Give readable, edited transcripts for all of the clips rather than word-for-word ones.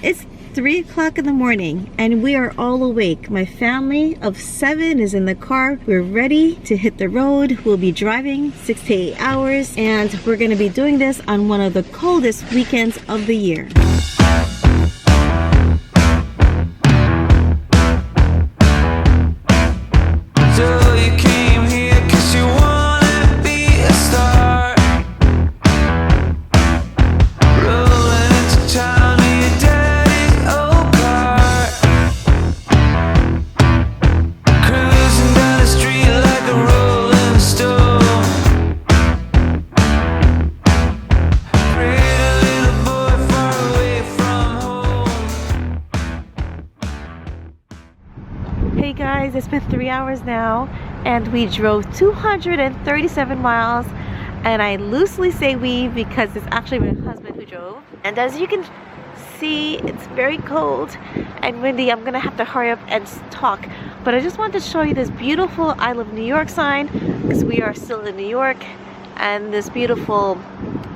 It's 3 o'clock in the morning and we are all awake. My family of 7 is in the car. We're ready to hit the road. We'll be driving 6 to 8 hours and we're going to be doing this on one of the coldest weekends of the year. Hey guys, it's been 3 hours now and we drove 237 miles, and I loosely say we because it's actually my husband who drove. And as you can see, it's very cold and windy. I'm gonna have to hurry up and talk, but I just wanted to show you this beautiful I Love New York sign because we are still in New York, and this beautiful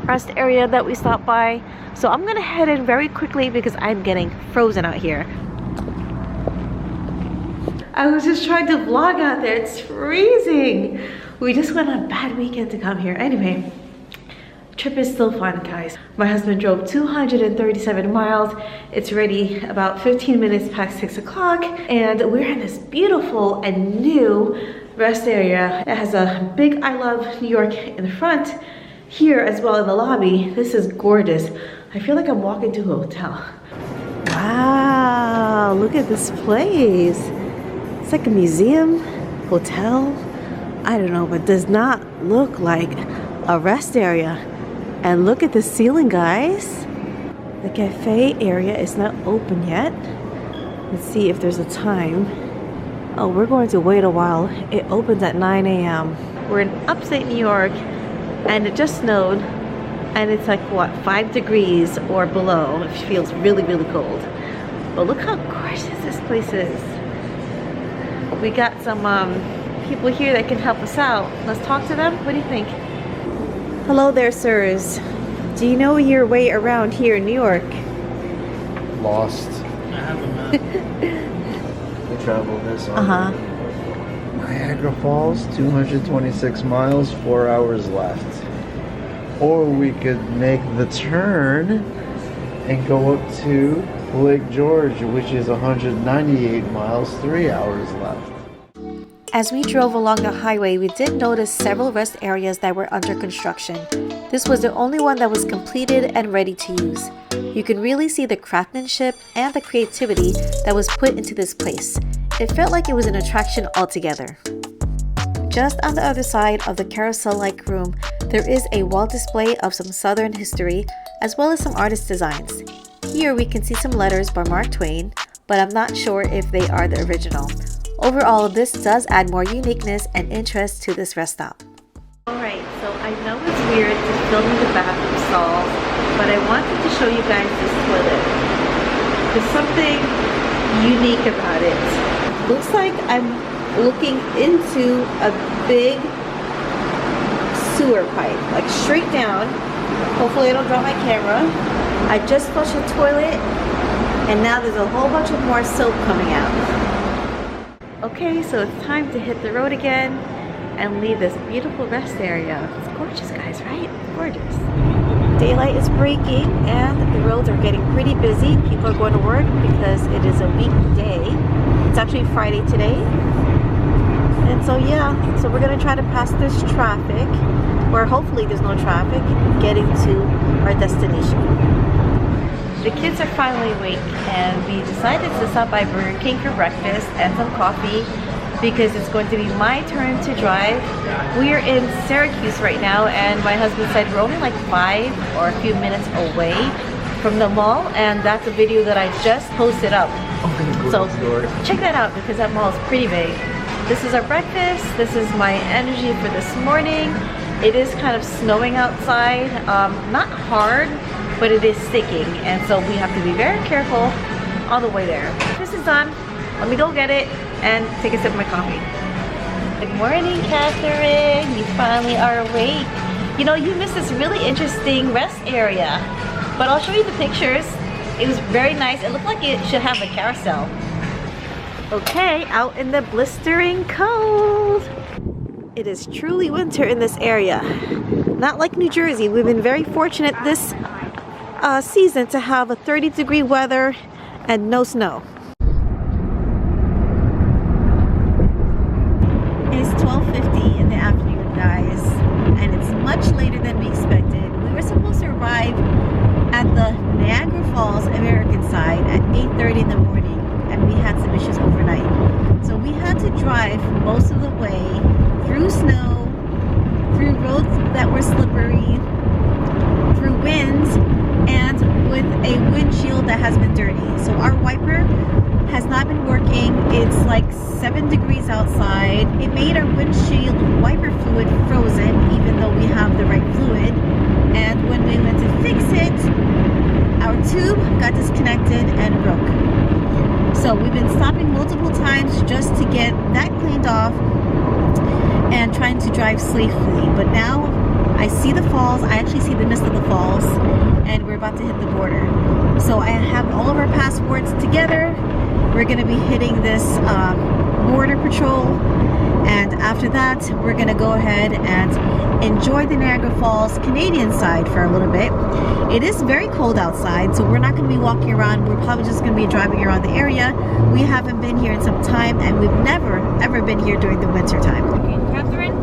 rest area that we stopped by. So I'm gonna head in very quickly because I'm getting frozen out here. I was just trying to vlog out there. It's freezing. We just went on a bad weekend to come here. Anyway, trip is still fun, guys. My husband drove 237 miles. It's already about 15 minutes past 6 o'clock, and we're in this beautiful and new rest area. It has a big I Love New York in the front, here as well in the lobby. This is gorgeous. I feel like I'm walking to a hotel. Wow, look at this place. It's like a museum, hotel, I don't know, but does not look like a rest area. And look at the ceiling, guys. The cafe area is not open yet. Let's see if there's a time. Oh, we're going to wait a while. It opens at 9 a.m. We're in upstate New York and it just snowed, and it's like what, 5 degrees or below. It feels really, really cold. But look how gorgeous this place is. We got some people here that can help us out. Let's talk to them. What do you think? Hello there, sirs. Do you know your way around here in New York? Lost. I have a map. We travel this on. Niagara Falls, 226 miles, 4 hours left. Or we could make the turn and go up to Lake George, which is 198 miles, 3 hours left. As we drove along the highway, we did notice several rest areas that were under construction. This was the only one that was completed and ready to use. You can really see the craftsmanship and the creativity that was put into this place. It felt like it was an attraction altogether. Just on the other side of the carousel-like room, there is a wall display of some Southern history, as well as some artist designs. Here we can see some letters by Mark Twain, but I'm not sure if they are the original. Overall, this does add more uniqueness and interest to this rest stop. Alright, so I know it's weird to film in the bathroom stall, but I wanted to show you guys this toilet. There's something unique about it. Looks like I'm looking into a big sewer pipe, like straight down. Hopefully I don't drop my camera. I just flushed the toilet and now there's a whole bunch of more soap coming out. Okay, so it's time to hit the road again and leave this beautiful rest area. It's gorgeous, guys, right? It's gorgeous. Daylight is breaking and the roads are getting pretty busy. People are going to work because it is a weekday. It's actually Friday today. And so yeah, so we're gonna try to pass this traffic, or hopefully there's no traffic, getting to our destination. The kids are finally awake and we decided to stop by Burger King for breakfast and some coffee because it's going to be my turn to drive. We are in Syracuse right now and my husband said we're only like 5 or a few minutes away from the mall, and that's a video that I just posted up. So check that out because that mall is pretty big. This is our breakfast. This is my energy for this morning. It is kind of snowing outside, not hard, but it is sticking, and so we have to be very careful on the way there. This is done. Let me go get it and take a sip of my coffee. Good morning, Catherine. You finally are awake. You know, you missed this really interesting rest area, but I'll show you the pictures. It was very nice. It looked like it should have a carousel. Okay, out in the blistering cold. It is truly winter in this area. Not like New Jersey. We've been very fortunate this season to have a 30-degree weather and no snow. It's 12:50 in the afternoon, guys, and it's much later than we expected. We were supposed to arrive at the Niagara Falls American side at 8:30 in the morning, and we had some issues overnight. So we had to drive most of the way through snow, through roads that were slippery, through winds, and with a windshield that has been dirty. So our wiper has not been working. It's like 7 degrees outside. It made our windshield wiper fluid frozen, even though we have the right fluid. And when we went to fix it, our tube got disconnected and broke. So we've been stopping multiple times just to get that cleaned off and trying to drive safely. But now I see the falls. I actually see the mist of the falls, and we're about to hit the border. So I have all of our passports together. We're going to be hitting this border patrol, and after that we're going to go ahead and enjoy the Niagara Falls Canadian side for a little bit. It is very cold outside, so we're not going to be walking around. We're probably just going to be driving around the area. We haven't been here in some time, and we've never ever been here during the winter time. Okay, Catherine,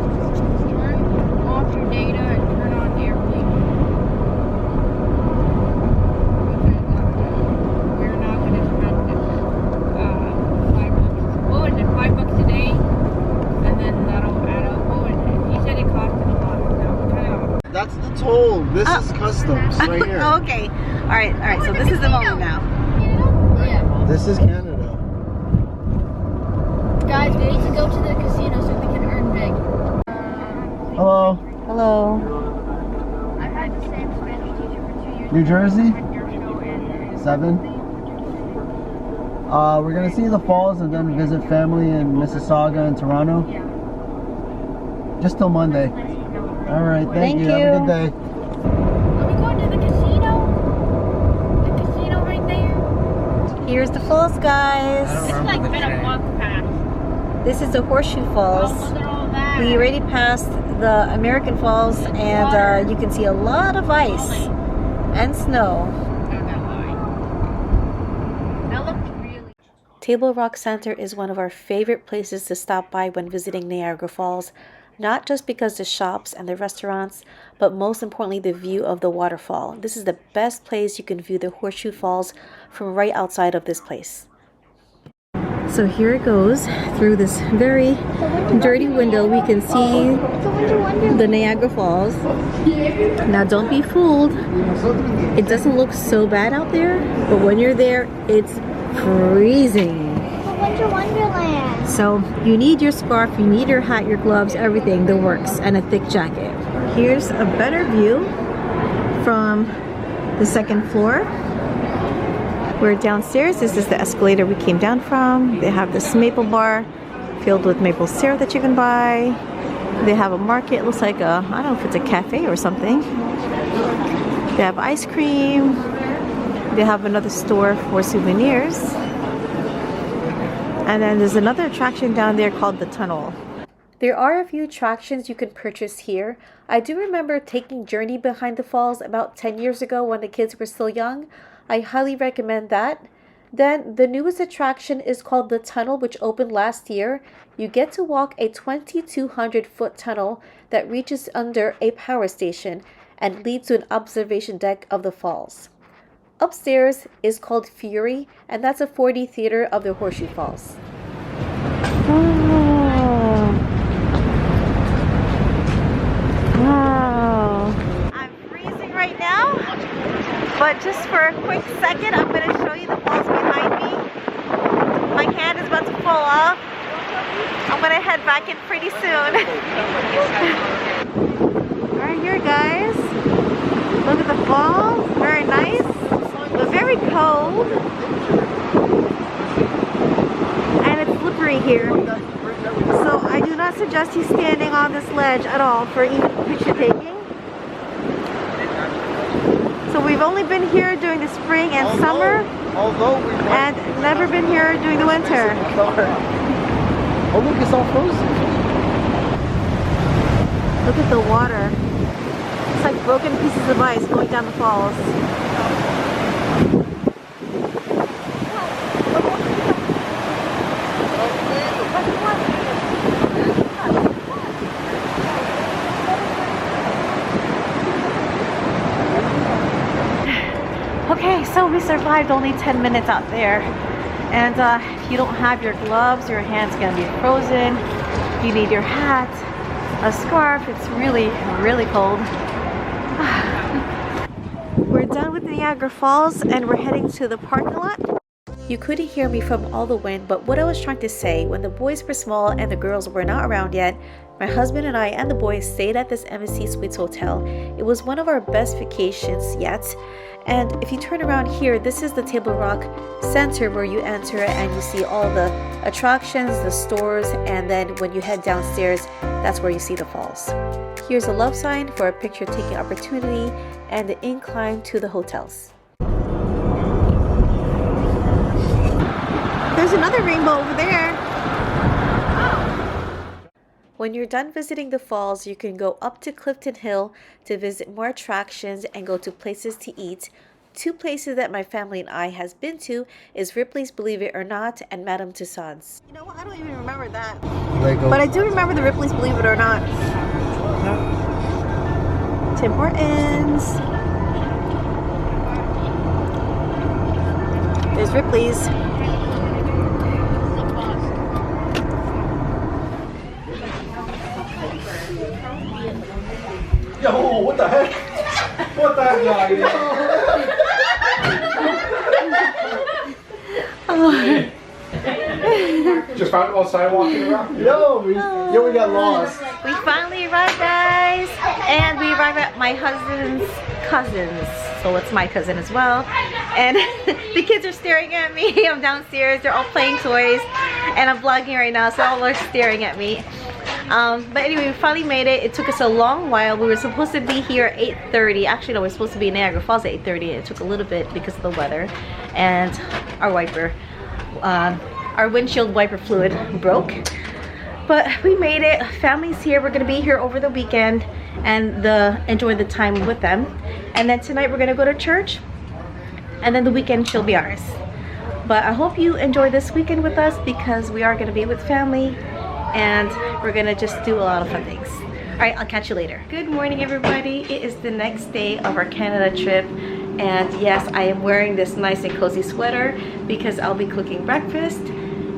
turn off your data and turn on the airplane. We're not going to spend what was it, $5 a day, and then that'll add up. What was it? He said it costed a lot. That's the toll. This is customs right here. Okay. All right. So this is the moment now. Yeah. This is Canada. Guys, we need to go to the casino so we can earn big. Hello. Hello. I've had the same Spanish teacher for 2 years. New Jersey? 7. We're gonna see the falls and then visit family in Mississauga and Toronto. Just till Monday. All right. Thank you. Have a good day. Are we going to the casino? The casino right there? Here's the falls, guys. It's like been a walk past. This is the Horseshoe Falls. Look at all that. We already passed the American Falls, and you can see a lot of ice and snow. That looked really. Table Rock Center is one of our favorite places to stop by when visiting Niagara Falls, not just because the shops and the restaurants, but most importantly the view of the waterfall. This is the best place you can view the Horseshoe Falls from right outside of this place. So here it goes. Through this very dirty window we can see the Niagara Falls. Now don't be fooled. It doesn't look so bad out there, but when you're there, it's freezing. Winter Wonderland. So you need your scarf, you need your hat, your gloves, everything, the works, and a thick jacket. Here's a better view from the second floor. We're downstairs. This is the escalator we came down from. They have this maple bar filled with maple syrup that you can buy. They have a market. It looks like a, I don't know if it's a cafe or something. They have ice cream. They have another store for souvenirs. And then there's another attraction down there called the Tunnel. There are a few attractions you can purchase here. I do remember taking Journey Behind the Falls about 10 years ago when the kids were still young. I highly recommend that. Then the newest attraction is called the Tunnel, which opened last year. You get to walk a 2,200-foot tunnel that reaches under a power station and leads to an observation deck of the falls. Upstairs is called Fury, and that's a 4D theater of the Horseshoe Falls. Oh. Wow. I'm freezing right now, but just for a quick second, I'm going to show you the falls behind me. My hand is about to fall off. I'm going to head back in pretty soon. Alright, here guys. Look at the falls. Very nice. But very cold, and it's slippery here, so I do not suggest you standing on this ledge at all for even picture taking. So we've only been here during the spring and summer, although we went, and never been here during the winter. Oh look, it's all frozen. Look at the water. It's like broken pieces of ice going down the falls. Okay, so we survived only 10 minutes out there. And if you don't have your gloves, your hand's gonna be frozen. You need your hat, a scarf. It's really, really cold. We're done with Niagara Falls and we're heading to the parking lot. You couldn't hear me from all the wind, but what I was trying to say, when the boys were small and the girls were not around yet, my husband and I and the boys stayed at this Embassy Suites hotel. It was one of our best vacations yet. And if you turn around here, this is the Table Rock Center where you enter and you see all the attractions, the stores, and then when you head downstairs, that's where you see the falls. Here's a love sign for a picture taking opportunity and the incline to the hotels. There's another rainbow over there. When you're done visiting the falls, you can go up to Clifton Hill to visit more attractions and go to places to eat. Two places that my family and I has been to is Ripley's Believe It or Not and Madame Tussauds. You know what? I don't even remember that. But I do remember the Ripley's Believe It or Not. Tim Hortons. There's Ripley's. Yo, what the heck? What the heck, Just found it outside walking around? Yo, we got lost. We finally arrived, guys, and we arrived at my husband's cousins, so it's my cousin as well. And the kids are staring at me. I'm downstairs, they're all playing toys, and I'm vlogging right now, so all are staring at me. But anyway, we finally made it. It took us a long while. We were supposed to be here at 8:30. Actually, no, we were supposed to be in Niagara Falls at 8:30. It took a little bit because of the weather, and our windshield wiper fluid broke. But we made it. Family's here. We're gonna be here over the weekend and enjoy the time with them. And then tonight we're gonna go to church, and then the weekend she'll be ours. But I hope you enjoy this weekend with us because we are gonna be with family. And we're gonna just do a lot of fun things. All right, I'll catch you later. Good morning, everybody. It is the next day of our Canada trip. And yes, I am wearing this nice and cozy sweater because I'll be cooking breakfast.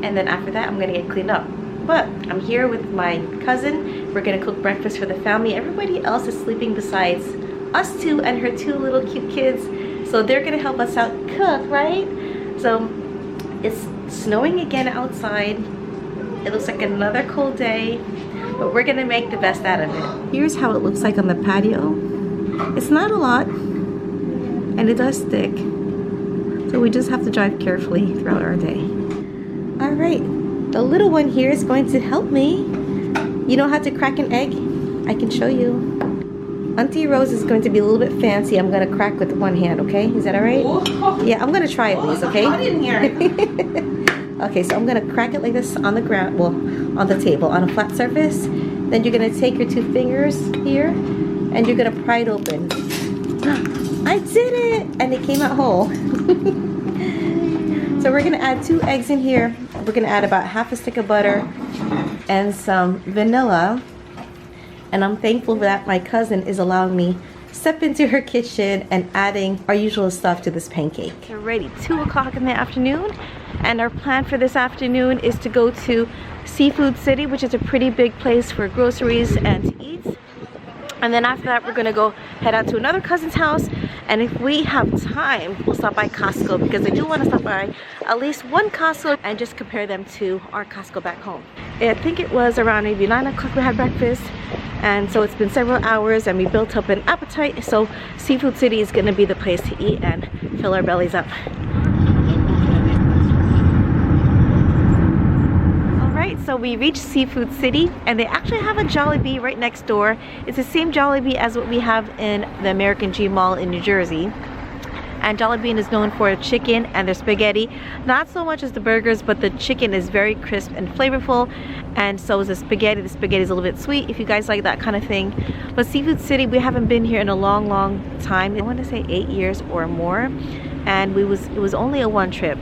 And then after that, I'm gonna get cleaned up. But I'm here with my cousin. We're gonna cook breakfast for the family. Everybody else is sleeping besides us two and her two little cute kids. So they're gonna help us out cook, right? So it's snowing again outside. It looks like another cold day, but we're gonna make the best out of it. Here's how it looks like on the patio. It's not a lot, and it does stick. So we just have to drive carefully throughout our day. All right, the little one here is going to help me. You know how to crack an egg? I can show you. Auntie Rose is going to be a little bit fancy. I'm gonna crack with one hand, okay? Is that all right? Yeah, I'm gonna try at least, okay? I didn't hear it. Okay, so I'm gonna crack it like this on the ground, well, on the table, on a flat surface. Then you're gonna take your two fingers here, and you're gonna pry it open. I did it! And it came out whole. So we're gonna add 2 eggs in here. We're gonna add about half a stick of butter and some vanilla. And I'm thankful that my cousin is allowing me step into her kitchen and adding our usual stuff to this pancake. Alrighty, 2 o'clock in the afternoon, and our plan for this afternoon is to go to Seafood City, which is a pretty big place for groceries and to eat. And then after that, we're gonna go head out to another cousin's house, and if we have time, we'll stop by Costco because I do want to stop by at least one Costco and just compare them to our Costco back home. I think it was around maybe 9 o'clock we had breakfast. And so it's been several hours and we built up an appetite. So Seafood City is gonna be the place to eat and fill our bellies up. All right, so we reached Seafood City and they actually have a Jollibee right next door. It's the same Jollibee as what we have in the American Dream Mall in New Jersey. And Jollibee is known for chicken and their spaghetti. Not so much as the burgers, but the chicken is very crisp and flavorful. And so is the spaghetti. The spaghetti is a little bit sweet if you guys like that kind of thing. But Seafood City, we haven't been here in a long time. I want to say 8 years or more. And it was only a one trip.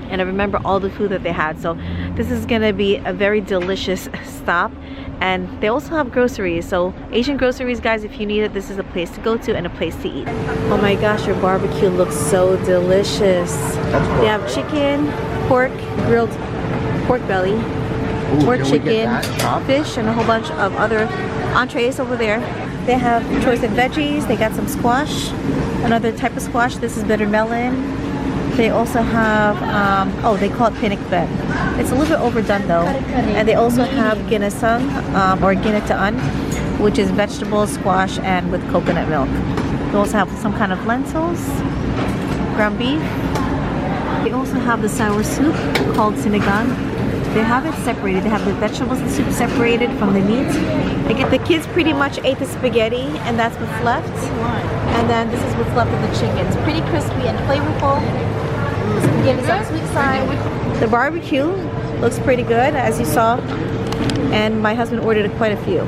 And I remember all the food that they had. So this is gonna be a very delicious stop. And they also have groceries. So Asian groceries, guys, if you need it, this is a place to go to and a place to eat. Oh my gosh, your barbecue looks so delicious. They have chicken, pork, grilled pork belly, pork chicken, fish, and a whole bunch of other entrees over there. They have choice of veggies. They got some squash, another type of squash. This is bitter melon. They also have, oh, they call it pinic bed. It's a little bit overdone though. And they also have ginasang, or ginataan, which is vegetable squash and with coconut milk. They also have some kind of lentils, ground beef. They also have the sour soup called sinigang. They have it separated. They have the vegetables and soup separated from the meat. The kids pretty much ate the spaghetti and that's what's left. And then this is what's left of the chicken. It's pretty crispy and flavorful. The spaghetti's on the sweet side. The barbecue looks pretty good, as you saw. And my husband ordered quite a few.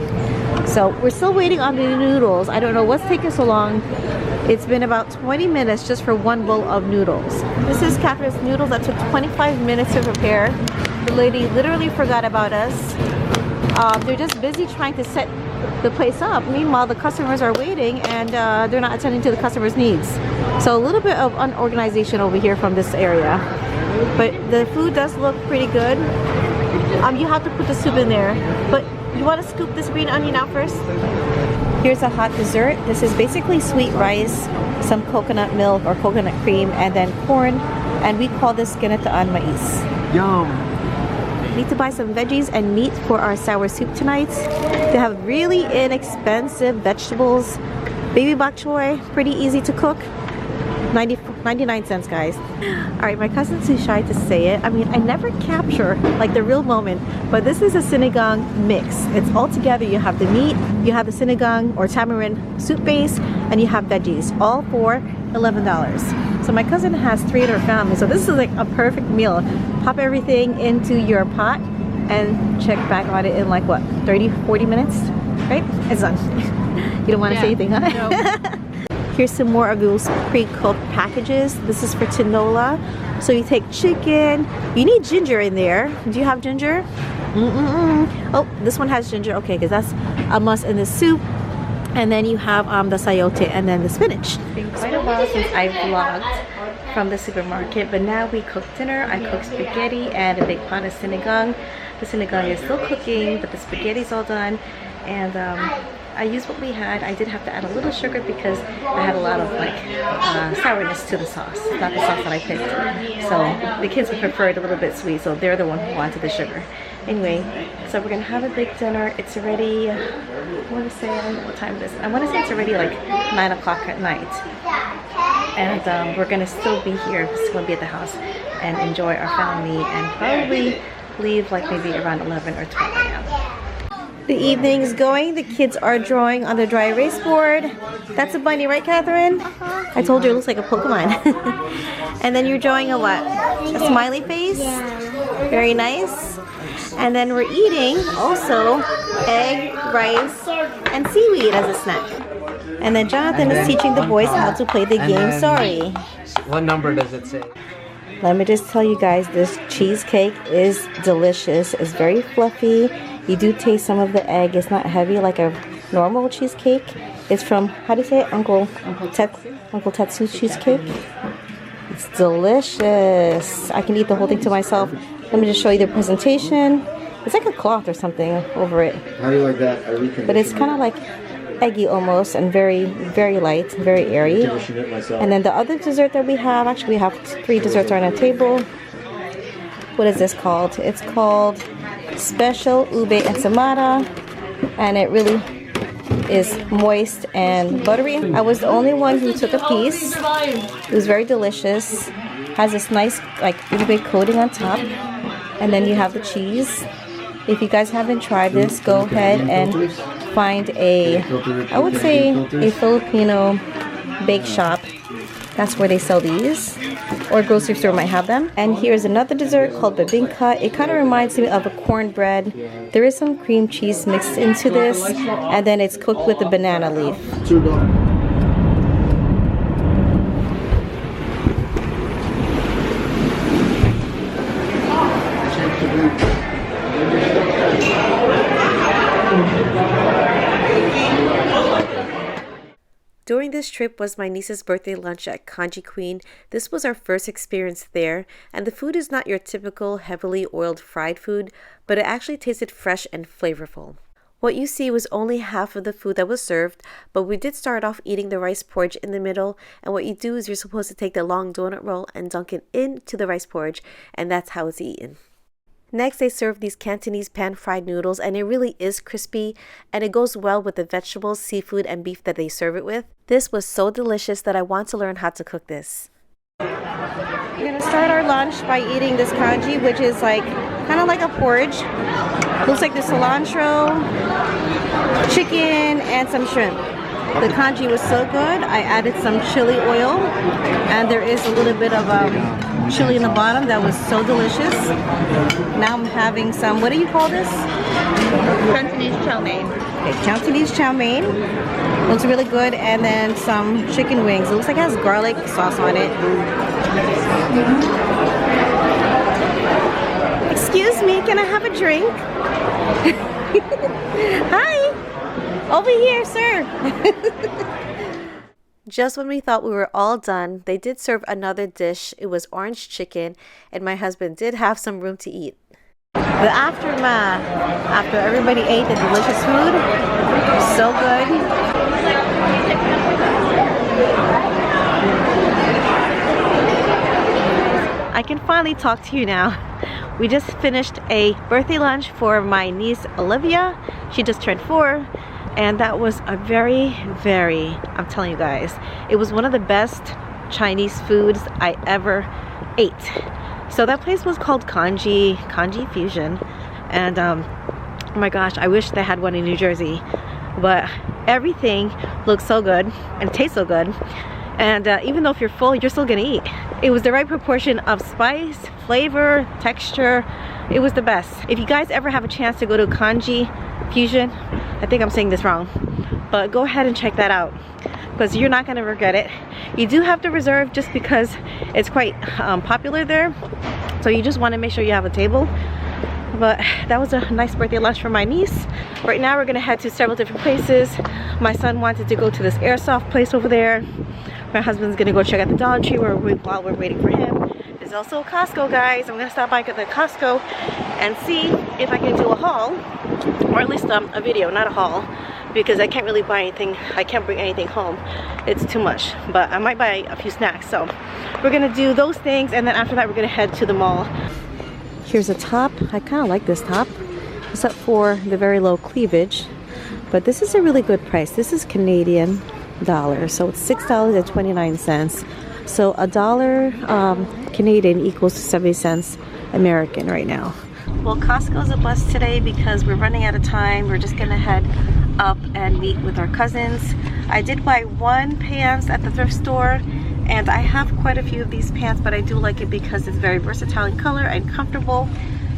So we're still waiting on the noodles. I don't know what's taking so long. It's been about 20 minutes just for one bowl of noodles. This is Catherine's noodles that took 25 minutes to prepare. The lady literally forgot about us. They're just busy trying to set the place up. Meanwhile, the customers are waiting and they're not attending to the customers' needs. So a little bit of unorganization over here from this area. But the food does look pretty good. You have to put the soup in there. But you want to scoop this green onion out first? Here's a hot dessert. This is basically sweet rice, some coconut milk or coconut cream, and then corn. And we call this ginataan mais. Yum! Need to buy some veggies and meat for our sour soup tonight. They have really inexpensive vegetables. Baby bok choy, pretty easy to cook. 99 cents, guys. All right, my cousin's too shy to say it. I mean, I never capture like the real moment, but this is a sinigang mix. It's all together. You have the meat, you have the sinigang or tamarind soup base, and you have veggies, all for $11. So my cousin has 3 in her family, so this is like a perfect meal. Pop everything into your pot and check back on it in like what, 30-40 minutes, right? It's done. You don't want to say anything, huh? No. Here's some more of those pre-cooked packages. This is for tinola. So you take chicken. You need ginger in there. Do you have ginger? Oh, this one has ginger. Okay, because that's a must in the soup. And then you have the sayote and then the spinach. It's been quite a while since I vlogged from the supermarket, but now we cooked dinner. I cooked spaghetti and a big pot of sinigang. The sinigang is still cooking, but the spaghetti's all done. And I used what we had. I did have to add a little sugar because I had a lot of like sourness to the sauce, not the sauce that I picked. So the kids would prefer it a little bit sweet, so they're the one who wanted the sugar. Anyway, so we're gonna have a big dinner. It's already, I want to say, I don't know what time it is. I want to say it's already like 9 o'clock at night. And we're gonna still be here, still gonna be at the house and enjoy our family and probably leave like maybe around 11 or 12 a.m. The evening's going. The kids are drawing on the dry erase board. That's a bunny, right, Catherine? I told you it looks like a Pokemon. And then you're drawing a what? A smiley face? Yeah. Very nice. And then we're eating also egg, rice, and seaweed as a snack. And then Jonathan is teaching the boys how to play the game Sorry. What number does it say? Let me just tell you guys, this cheesecake is delicious. It's very fluffy. You do taste some of the egg. It's not heavy like a normal cheesecake. It's from, how do you say it? Uncle Tetsu's cheesecake. It's delicious. I can eat the whole thing to myself. Let me just show you the presentation. It's like a cloth or something over it. How do you like that? But it's kind of like eggy almost and very, very light, very airy. And then the other dessert that we have, actually we have 3 desserts on our table. What is this called? It's called Special Ube Ensamada, and it really is moist and buttery. I was the only one who took a piece. It was very delicious. Has this nice like ube coating on top, and then you have the cheese. If you guys haven't tried this, go ahead and find a, I would say a Filipino bake shop That's where they sell these, or grocery store might have them. And here's another dessert called bibinka. It kind of reminds me of a cornbread. There is some cream cheese mixed into this, and then it's cooked with a banana leaf. During this trip was my niece's birthday lunch at Kanji Queen. This was our first experience there, and the food is not your typical heavily oiled fried food, but it actually tasted fresh and flavorful. What you see was only half of the food that was served, but we did start off eating the rice porridge in the middle, and what you do is you're supposed to take the long donut roll and dunk it into the rice porridge, and that's how it's eaten. Next, they serve these Cantonese pan-fried noodles, and it really is crispy, and it goes well with the vegetables, seafood, and beef that they serve it with. This was so delicious that I want to learn how to cook this. We're gonna start our lunch by eating this congee, which is like kind of like a porridge. Looks like there's cilantro, chicken, and some shrimp. The congee was so good, I added some chili oil, and there is a little bit of chili in the bottom that was so delicious. Now I'm having some, what do you call this? Cantonese chow mein. Okay, Cantonese chow mein. Looks really good, and then some chicken wings. It looks like it has garlic sauce on it. Excuse me, can I have a drink? Hi! Over here, sir! Just when we thought we were all done, they did serve another dish. It was orange chicken, and my husband did have some room to eat. The aftermath, after everybody ate the delicious food, was so good. I can finally talk to you now. We just finished a birthday lunch for my niece Olivia. She just turned 4. And that was a very, I'm telling you guys, it was one of the best Chinese foods I ever ate. So that place was called Kanji Fusion. And oh my gosh, I wish they had one in New Jersey. But everything looks so good and tastes so good. And even though if you're full, you're still gonna eat. It was the right proportion of spice, flavor, texture. It was the best. If you guys ever have a chance to go to Kanji Fusion, I think I'm saying this wrong, but go ahead and check that out because you're not going to regret it. You do have to reserve just because it's quite popular there, so you just want to make sure you have a table. But that was a nice birthday lunch for my niece. Right now we're going to head to several different places. My son wanted to go to this airsoft place over there. My husband's going to go check out the Dollar Tree while we're waiting for him. There's also a Costco, guys. I'm going to stop by at the Costco and see if I can do a haul, or at least a video, not a haul, because I can't really buy anything. I can't bring anything home. It's too much, but I might buy a few snacks. So we're going to do those things, and then after that we're going to head to the mall. Here's a top. I kind of like this top, except for the very low cleavage, but this is a really good price. This is Canadian dollars, so it's $6.29. So $1 Canadian equals to 70 cents American right now. Well, Costco's a bust today because we're running out of time. We're just gonna head up and meet with our cousins. I did buy one pants at the thrift store, and I have quite a few of these pants, but I do like it because it's very versatile in color and comfortable.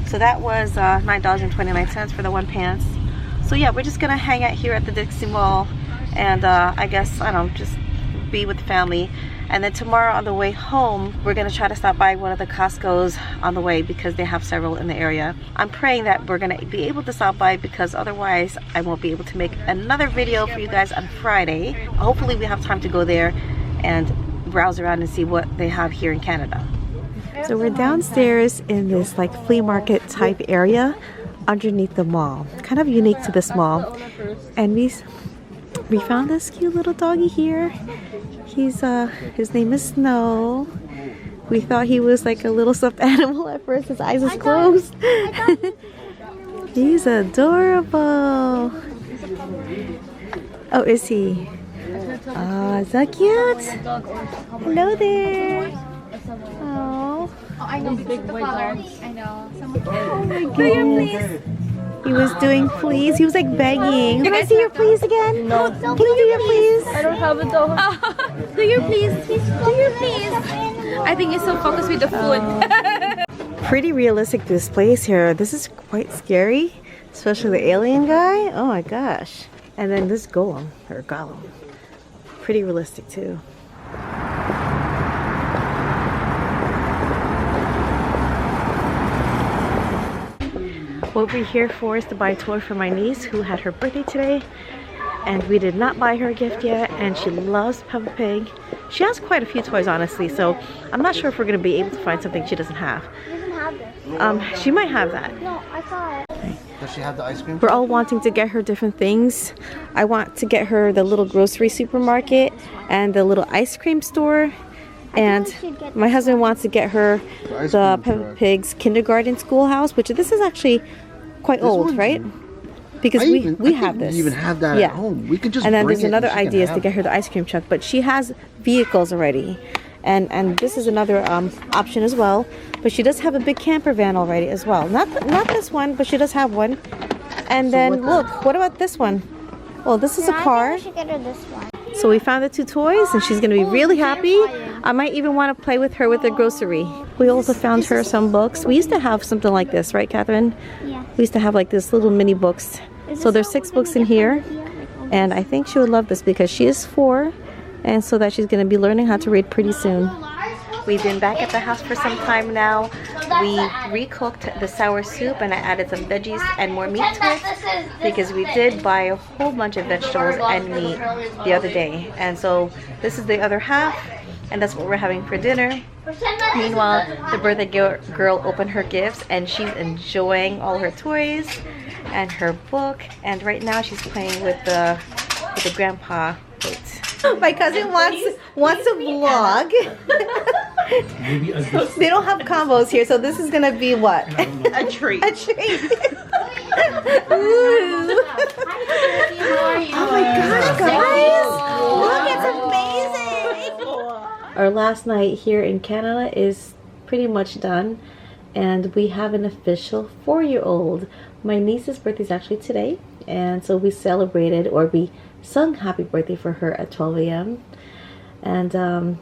So that was $9.29 for the one pants. So yeah, we're just gonna hang out here at the Dixie Mall, and I guess, I don't know, just be with the family. And then tomorrow on the way home, we're gonna try to stop by one of the Costco's on the way because they have several in the area. I'm praying that we're gonna be able to stop by because otherwise I won't be able to make another video for you guys on Friday. Hopefully we have time to go there and browse around and see what they have here in Canada. So we're downstairs in this like flea market type area underneath the mall. Kind of unique to this mall. And we found this cute little doggy here. He's his name is Snow. We thought he was like a little stuffed animal at first. His eyes was closed. He's adorable. Oh, is he? Oh, is that cute? Hello there. Oh. I know, big white dogs. I know. Oh my goodness. He was doing please. He was like begging. Can I see your please again? No. Can you do your please? I don't have it though. Do your please. Do your please. I think he's so focused with the food. Pretty realistic this place here. This is quite scary, especially the alien guy. Oh my gosh. And then this golem, or golem. Pretty realistic too. What we're here for is to buy a toy for my niece who had her birthday today. And we did not buy her a gift yet, and she loves Peppa Pig. She has quite a few toys, honestly, so I'm not sure if we're going to be able to find something she doesn't have. She doesn't have this. She might have that. No, I saw it. Does she have the ice cream? We're all wanting to get her different things. I want to get her the little grocery supermarket and the little ice cream store. And my husband wants to get her the Peppa Pig's kindergarten schoolhouse, which this is actually quite old, right? Because we have this. We even have that at home. We could just and then bring there's another idea is to get her the ice cream truck, but she has vehicles already. And this is another option as well. But she does have a big camper van already as well. Not this one, but she does have one. And then look, what about this one? Well, this is a car. I think we should get her this one. So we found the two toys and she's going to be really happy. I might even want to play with her with the grocery. We also found her some books. We used to have something like this, right, Catherine? Yeah. We used to have like this little mini books. So there's 6 books in here. And I think she would love this because she is 4. And so that she's going to be learning how to read pretty soon. We've been back at the house for some time now. We recooked the sour soup and I added some veggies and more meat to it because we did buy a whole bunch of vegetables and meat the other day. And so this is the other half and that's what we're having for dinner. Meanwhile, the birthday girl opened her gifts and she's enjoying all her toys and her book. And right now she's playing with the grandpa. Wait. My cousin wants a vlog. They don't have combos here, so this is gonna be what? A treat. A treat. Ooh. Oh my gosh, guys! Look, it's amazing. Our last night here in Canada is pretty much done, and we have an official 4-year-old. My niece's birthday is actually today, and so we celebrated, or we sung happy birthday for her at 12 a.m. and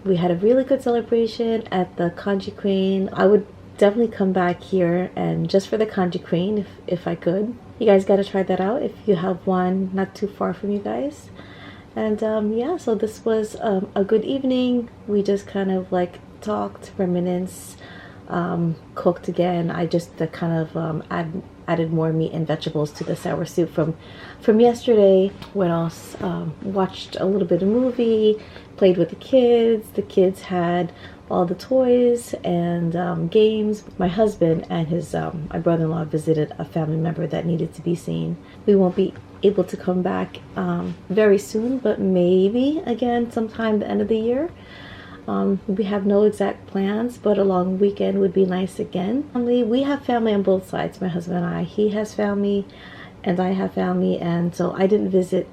we had a really good celebration at the Kanji Queen. I would definitely come back here and just for the Kanji Queen if I could. You guys got to try that out if you have one not too far from you guys. And yeah, so this was a good evening. We just kind of like talked, reminisced, cooked again. I just kind of added more meat and vegetables to the sour soup from yesterday. What else? Watched a little bit of movie, played with the kids. The kids had all the toys and games. My husband and his my brother-in-law visited a family member that needed to be seen. We won't be able to come back very soon, but maybe again sometime the end of the year. We have no exact plans, but a long weekend would be nice again. We have family on both sides, my husband and I. He has family and I have family, and so I didn't visit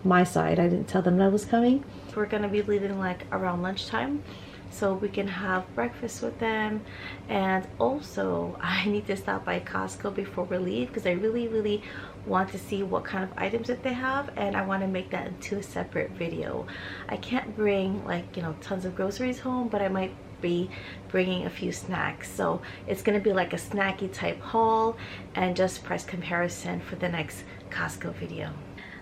my side. I didn't tell them that I was coming. We're gonna be leaving like around lunchtime so we can have breakfast with them. And also I need to stop by Costco before we leave because I really want to see what kind of items that they have, and I want to make that into a separate video. I can't bring like, you know, tons of groceries home, but I might be bringing a few snacks, so it's gonna be like a snacky type haul and just price comparison for the next Costco video.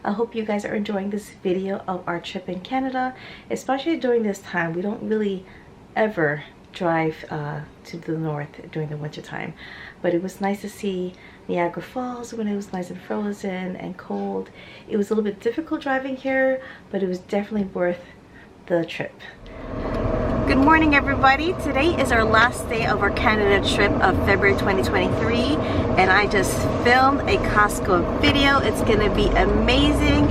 I hope you guys are enjoying this video of our trip in Canada, especially during this time. We don't really ever drive to the north during the winter time, but it was nice to see Niagara Falls when it was nice and frozen and cold. It was a little bit difficult driving here, but it was definitely worth the trip. Good morning, everybody. Today is our last day of our Canada trip of February 2023, and I just filmed a Costco video. It's gonna be amazing.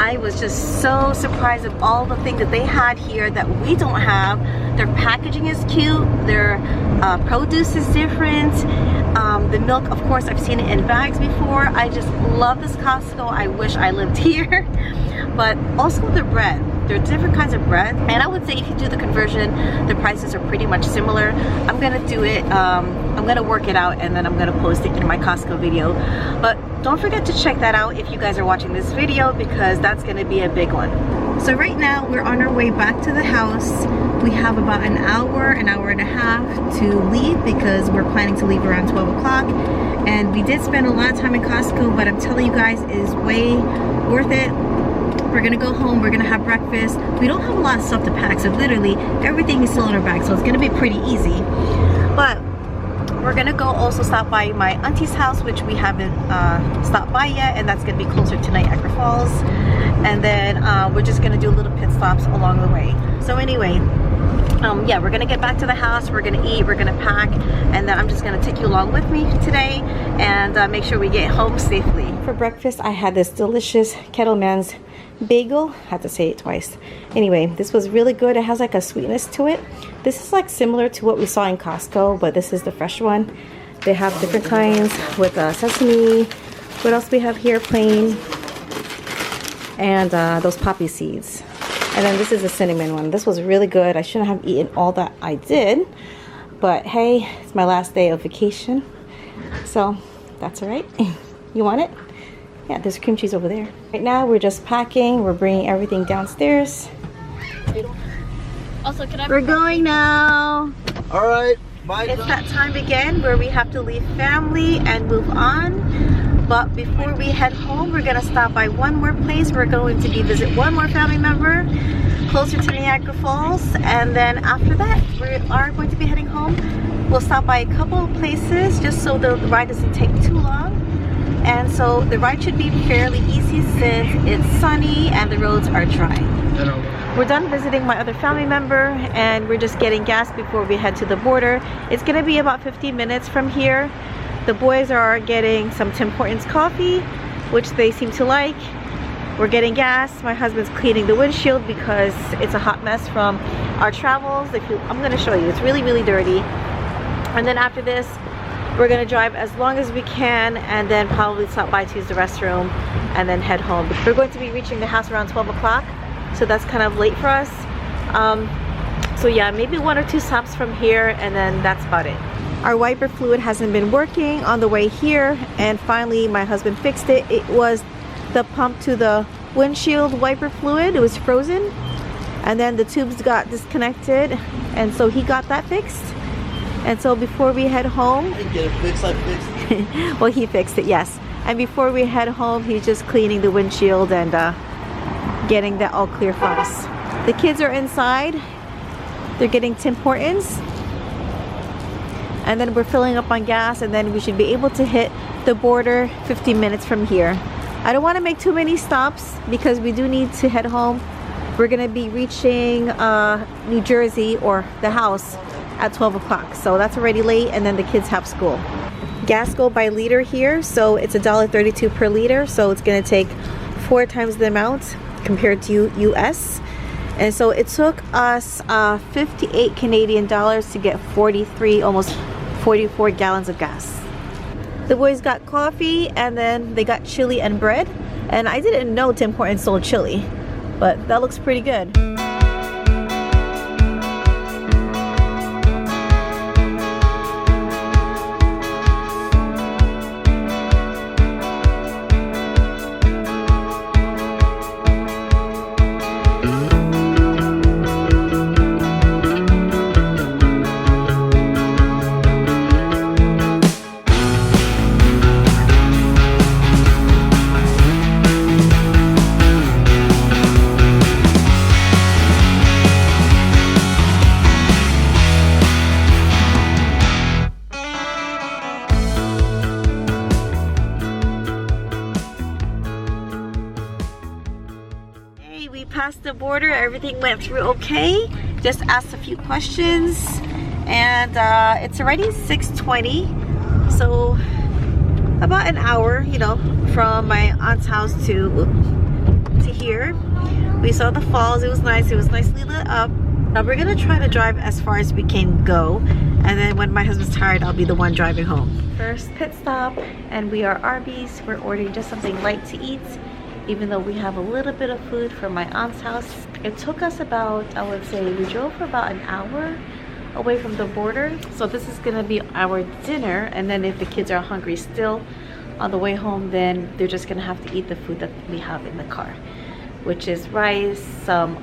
I was just so surprised at all the things that they had here that we don't have. Their packaging is cute, their produce is different. The milk, of course, I've seen it in bags before. I just love this Costco. I wish I lived here. But also the bread. There are different kinds of bread, and I would say if you do the conversion, the prices are pretty much similar. I'm gonna do it I'm gonna work it out and then I'm gonna post it in my Costco video. But don't forget to check that out if you guys are watching this video, because that's gonna be a big one. So right now we're on our way back to the house. We have about an hour and a half to leave because we're planning to leave around 12 o'clock. And we did spend a lot of time in Costco, but I'm telling you guys, it is way worth it. We're gonna go home, we're gonna have breakfast. We don't have a lot of stuff to pack, so literally everything is still in our bag, so it's gonna be pretty easy. But we're gonna go also stop by my auntie's house, which we haven't stopped by yet, and that's gonna be closer to Niagara Falls. And then we're just gonna do little pit stops along the way. So anyway, yeah, we're gonna get back to the house, we're gonna eat, we're gonna pack, and then I'm just gonna take you along with me today and make sure we get home safely. For breakfast, I had this delicious Kettleman's bagel. I had to say it twice. Anyway, this was really good. It has like a sweetness to it. This is like similar to what we saw in Costco, but this is the fresh one. They have different kinds with sesame. What else we have here? Plain. And those poppy seeds. And then this is a cinnamon one. This was really good. I shouldn't have eaten all that I did, but hey, it's my last day of vacation, so that's all right. You want it? Yeah, there's cream cheese over there. Right now we're just packing. We're bringing everything downstairs. Also, can I? We're going now. All right, bye. It's that time again where we have to leave family and move on. But before we head home, we're gonna stop by one more place. We're going to be visit one more family member closer to Niagara Falls, and then after that, we are going to be heading home. We'll stop by a couple of places just so the ride doesn't take too long. And so the ride should be fairly easy since it's sunny and the roads are dry. We're done visiting my other family member and we're just getting gas before we head to the border. It's gonna be about 15 minutes from here. The boys are getting some Tim Hortons coffee, which they seem to like. We're getting gas. My husband's cleaning the windshield because it's a hot mess from our travels. I'm gonna show you, it's really, really dirty. And then after this, we're gonna drive as long as we can and then probably stop by to use the restroom and then head home. We're going to be reaching the house around 12 o'clock, so that's kind of late for us. So yeah, maybe 1 or 2 stops from here and then that's about it. Our wiper fluid hasn't been working on the way here, and finally my husband fixed it. It was the pump to the windshield wiper fluid. It was frozen and then the tubes got disconnected, and so he got that fixed. And so before we head home, I get it fixed, I fixed it. well, he fixed it, yes. And before we head home, he's just cleaning the windshield and getting that all clear for us. The kids are inside. They're getting Tim Hortons. And then we're filling up on gas, and then we should be able to hit the border 15 minutes from here. I don't want to make too many stops because we do need to head home. We're going to be reaching New Jersey, or the house, at 12 o'clock, so that's already late, and then the kids have school. Gas go by liter here, so it's $1.32 per liter, so it's going to take 4 times the amount compared to US. And so it took us 58 Canadian dollars to get 43, almost 44 gallons of gas. The boys got coffee and then they got chili and bread, and I didn't know Tim Hortons sold chili, but that looks pretty good. Past the border, everything went through okay. Just asked a few questions, and it's already 6:20, so about an hour, you know, from my aunt's house to here. We saw the falls. It was nice. It was nicely lit up. Now we're gonna try to drive as far as we can go, and then when my husband's tired, I'll be the one driving home. First pit stop, and we are Arby's. We're ordering just something light to eat, even though we have a little bit of food from my aunt's house. It took us about, I would say, we drove for about an hour, away from the border. So this is gonna be our dinner, and then if the kids are hungry still on the way home, then they're just gonna have to eat the food that we have in the car, which is rice, some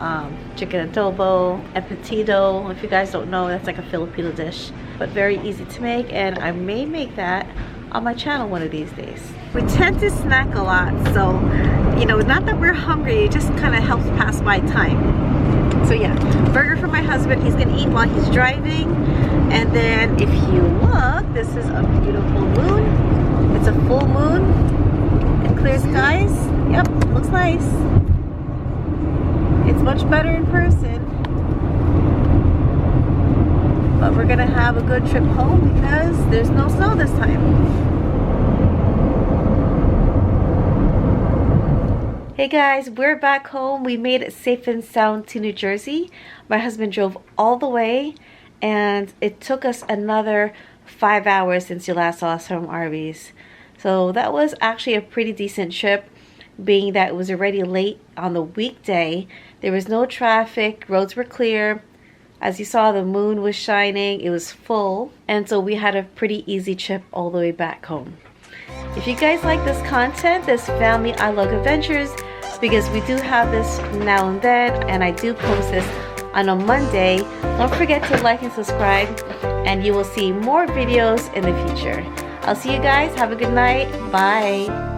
chicken adobo, epetido. If you guys don't know, that's like a Filipino dish, but very easy to make, and I may make that on my channel one of these days. We tend to snack a lot, so you know, not that we're hungry, it just kind of helps pass by time. So yeah, burger for my husband. He's gonna eat while he's driving. And then if you look, this is a beautiful moon. It's a full moon and clear skies. Yep, looks nice. It's much better in person. But we're gonna have a good trip home because there's no snow this time. Hey guys, we're back home. We made it safe and sound to New Jersey. My husband drove all the way, and it took us another 5 hours since you last saw us from Arby's. So that was actually a pretty decent trip, being that it was already late on the weekday. There was no traffic, roads were clear. As you saw, the moon was shining, it was full, and so we had a pretty easy trip all the way back home. If you guys like this content, this family I Love adventures, because we do have this now and then, and I do post this on a Monday, don't forget to like and subscribe, and you will see more videos in the future. I'll see you guys. Have a good night. Bye.